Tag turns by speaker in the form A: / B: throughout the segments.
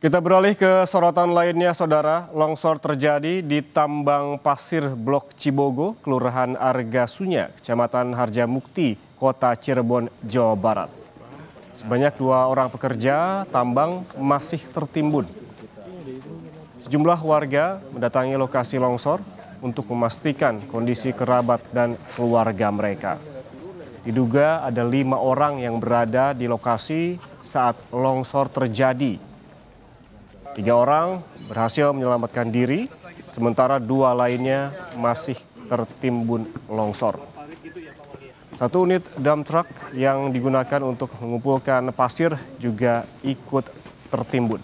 A: Kita beralih ke sorotan lainnya, Saudara. Longsor terjadi di tambang pasir Blok Cibogo, Kelurahan Argasunya, Kecamatan Harjamukti, Kota Cirebon, Jawa Barat. Sebanyak 2 orang pekerja tambang masih tertimbun. Sejumlah warga mendatangi lokasi longsor untuk memastikan kondisi kerabat dan keluarga mereka. Diduga ada 5 orang yang berada di lokasi saat longsor terjadi. 3 orang berhasil menyelamatkan diri, sementara 2 lainnya masih tertimbun longsor. 1 unit dump truck yang digunakan untuk mengumpulkan pasir juga ikut tertimbun.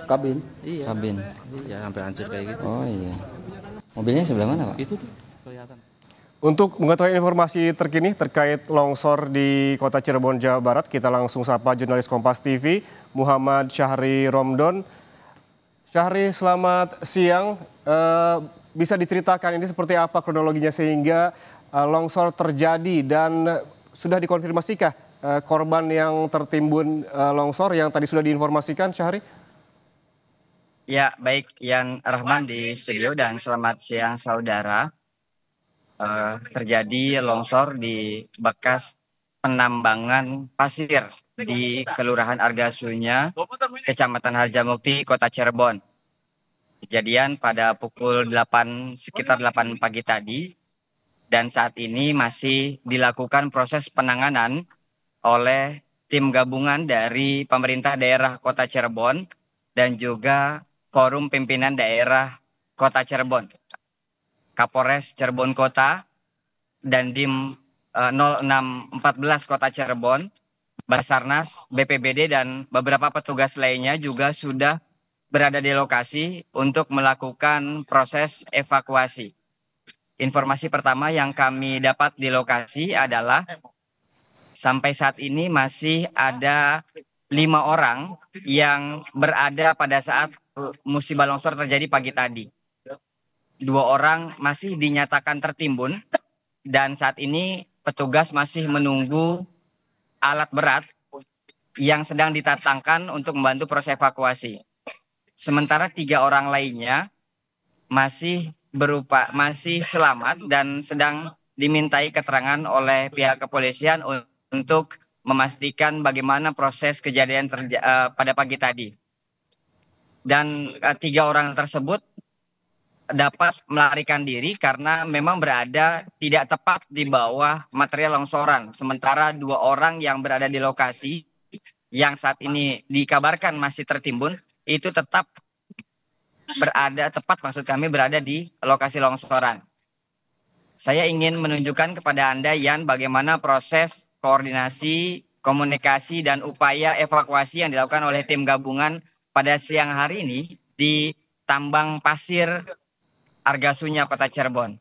B: Kabin?
C: Iya.
B: Kabin.
C: Ya sampai hancur kayak gitu.
B: Oh iya. Mobilnya sebelah mana, Pak?
C: Itu tuh kelihatan.
A: Untuk mengetahui informasi terkini terkait longsor di Kota Cirebon, Jawa Barat, kita langsung sapa jurnalis Kompas TV, Muhammad Syahri Romdon. Syahri, selamat siang. Bisa diceritakan ini seperti apa kronologinya sehingga longsor terjadi dan sudah dikonfirmasikah korban yang tertimbun longsor yang tadi sudah diinformasikan, Syahri?
D: Ya, baik, Yan Rahman di studio dan selamat siang saudara. Terjadi longsor di bekas penambangan pasir di Kelurahan Argasunya, Kecamatan Harjamukti, Kota Cirebon. Kejadian pada pukul 8, sekitar 8 pagi tadi, dan saat ini masih dilakukan proses penanganan oleh tim gabungan dari pemerintah daerah Kota Cirebon dan juga Forum Pimpinan Daerah Kota Cirebon, Kapolres Cirebon Kota, dan Dim 0614 Kota Cirebon, Basarnas, BPBD, dan beberapa petugas lainnya juga sudah berada di lokasi untuk melakukan proses evakuasi. Informasi pertama yang kami dapat di lokasi adalah sampai saat ini masih ada 5 orang yang berada pada saat musibah longsor terjadi pagi tadi. 2 orang masih dinyatakan tertimbun dan saat ini petugas masih menunggu alat berat yang sedang didatangkan untuk membantu proses evakuasi. Sementara 3 orang lainnya masih selamat dan sedang dimintai keterangan oleh pihak kepolisian untuk memastikan bagaimana proses kejadian pada pagi tadi. Dan 3 orang tersebut dapat melarikan diri karena memang berada tidak tepat di bawah material longsoran. Sementara 2 orang yang berada di lokasi yang saat ini dikabarkan masih tertimbun itu tetap berada di lokasi longsoran. Saya ingin menunjukkan kepada Anda, Yan, bagaimana proses koordinasi, komunikasi, dan upaya evakuasi yang dilakukan oleh tim gabungan pada siang hari ini di tambang pasir Argasunya, Kota Cirebon.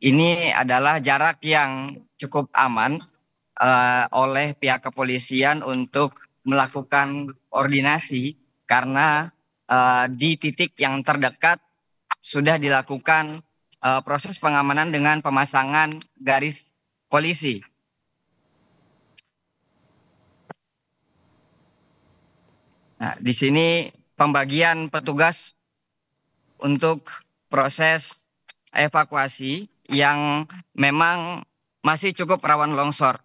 D: Ini adalah jarak yang cukup aman oleh pihak kepolisian untuk melakukan koordinasi karena di titik yang terdekat sudah dilakukan proses pengamanan dengan pemasangan garis polisi. Nah, di sini pembagian petugas untuk proses evakuasi yang memang masih cukup rawan longsor.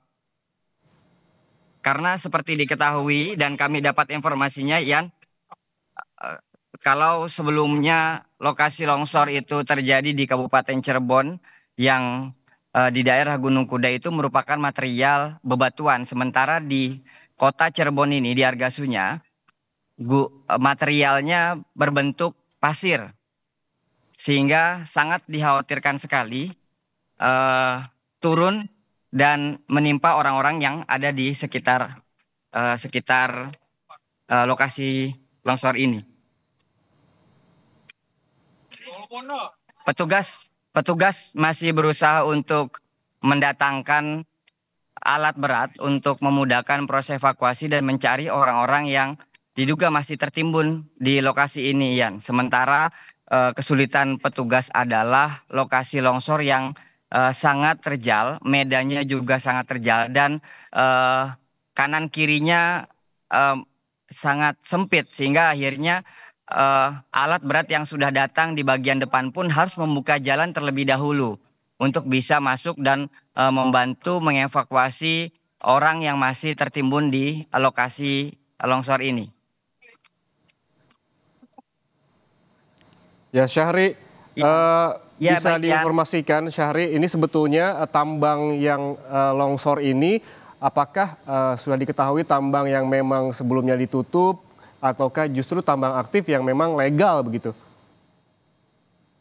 D: Karena seperti diketahui dan kami dapat informasinya, Yan, kalau sebelumnya lokasi longsor itu terjadi di Kabupaten Cirebon yang di daerah Gunung Kuda itu merupakan material bebatuan. Sementara di Kota Cirebon ini, di Argasunya, materialnya berbentuk pasir. Sehingga sangat dikhawatirkan sekali turun dan menimpa orang-orang yang ada di sekitar lokasi longsor ini. Petugas masih berusaha untuk mendatangkan alat berat untuk memudahkan proses evakuasi dan mencari orang-orang yang diduga masih tertimbun di lokasi ini, Ian. Sementara kesulitan petugas adalah lokasi longsor yang sangat terjal, medannya juga sangat terjal dan kanan kirinya sangat sempit sehingga akhirnya alat berat yang sudah datang di bagian depan pun harus membuka jalan terlebih dahulu untuk bisa masuk dan membantu mengevakuasi orang yang masih tertimbun di lokasi longsor ini.
A: Ya Syahri,
D: Ya,
A: bisa
D: baik, Yan.
A: diinformasikan Syahri, ini sebetulnya tambang yang longsor ini apakah sudah diketahui tambang yang memang sebelumnya ditutup ataukah justru tambang aktif yang memang legal begitu?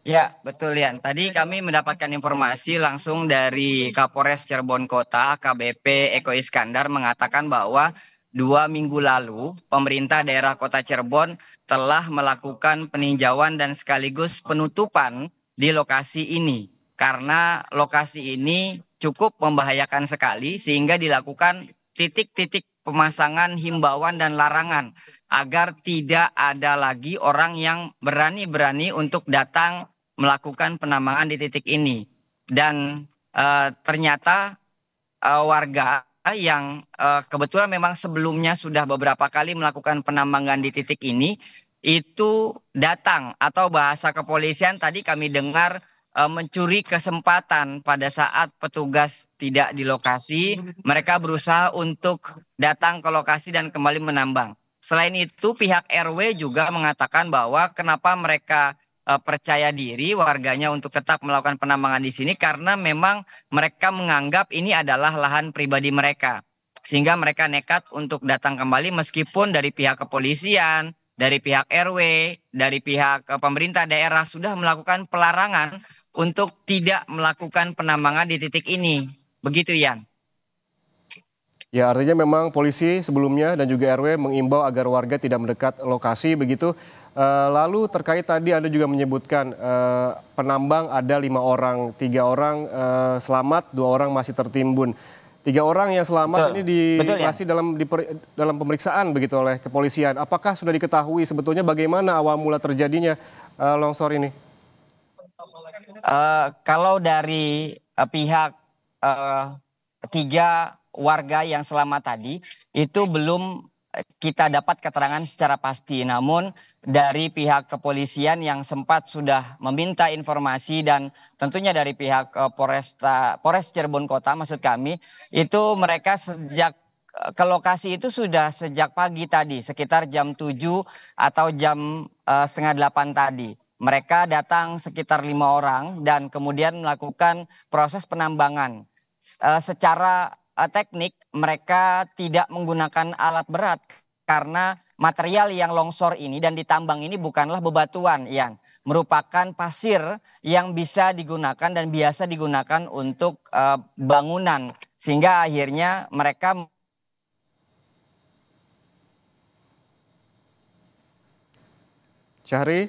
D: Ya, betul Yan. Tadi kami mendapatkan informasi langsung dari Kapolres Cirebon Kota, AKBP Eko Iskandar mengatakan bahwa 2 minggu lalu pemerintah daerah Kota Cirebon telah melakukan peninjauan dan sekaligus penutupan di lokasi ini. Karena lokasi ini cukup membahayakan sekali sehingga dilakukan titik-titik pemasangan himbauan dan larangan agar tidak ada lagi orang yang berani-berani untuk datang melakukan penambangan di titik ini. Dan ternyata warga yang kebetulan memang sebelumnya sudah beberapa kali melakukan penambangan di titik ini itu datang atau bahasa kepolisian tadi kami dengar mencuri kesempatan pada saat petugas tidak di lokasi, mereka berusaha untuk datang ke lokasi dan kembali menambang. Selain itu pihak RW juga mengatakan bahwa kenapa mereka percaya diri warganya untuk tetap melakukan penambangan di sini karena memang mereka menganggap ini adalah lahan pribadi mereka. Sehingga mereka nekat untuk datang kembali meskipun dari pihak kepolisian, dari pihak RW, dari pihak pemerintah daerah sudah melakukan pelarangan untuk tidak melakukan penambangan di titik ini. Begitu, Yan.
A: Ya artinya memang polisi sebelumnya dan juga RW mengimbau agar warga tidak mendekat lokasi begitu. Lalu terkait tadi Anda juga menyebutkan penambang ada 5 orang, 3 orang selamat, 2 orang masih tertimbun. 3 orang yang selamat ini masih dalam pemeriksaan begitu oleh kepolisian. Apakah sudah diketahui sebetulnya bagaimana awal mula terjadinya longsor ini?
D: Kalau dari pihak 3 warga yang selamat tadi itu belum kita dapat keterangan secara pasti. Namun dari pihak kepolisian yang sempat sudah meminta informasi dan tentunya dari pihak Polres Cirebon Kota maksud kami itu mereka sejak ke lokasi itu sudah sejak pagi tadi sekitar jam 7 atau jam setengah 8 tadi. Mereka datang sekitar 5 orang dan kemudian melakukan proses penambangan. Secara teknik mereka tidak menggunakan alat berat karena material yang longsor ini dan ditambang ini bukanlah bebatuan yang merupakan pasir yang bisa digunakan dan biasa digunakan untuk bangunan sehingga akhirnya mereka
A: Syahri,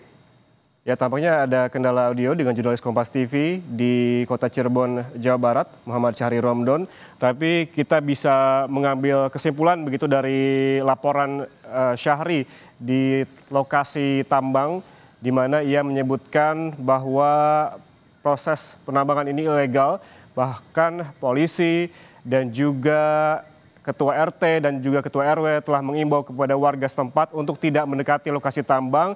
A: ya tampaknya ada kendala audio dengan jurnalis Kompas TV di Kota Cirebon, Jawa Barat, Muhammad Syahri Romdon. Tapi kita bisa mengambil kesimpulan begitu dari laporan Syahri di lokasi tambang, di mana ia menyebutkan bahwa proses penambangan ini ilegal, bahkan polisi dan juga Ketua RT dan juga Ketua RW telah mengimbau kepada warga setempat untuk tidak mendekati lokasi tambang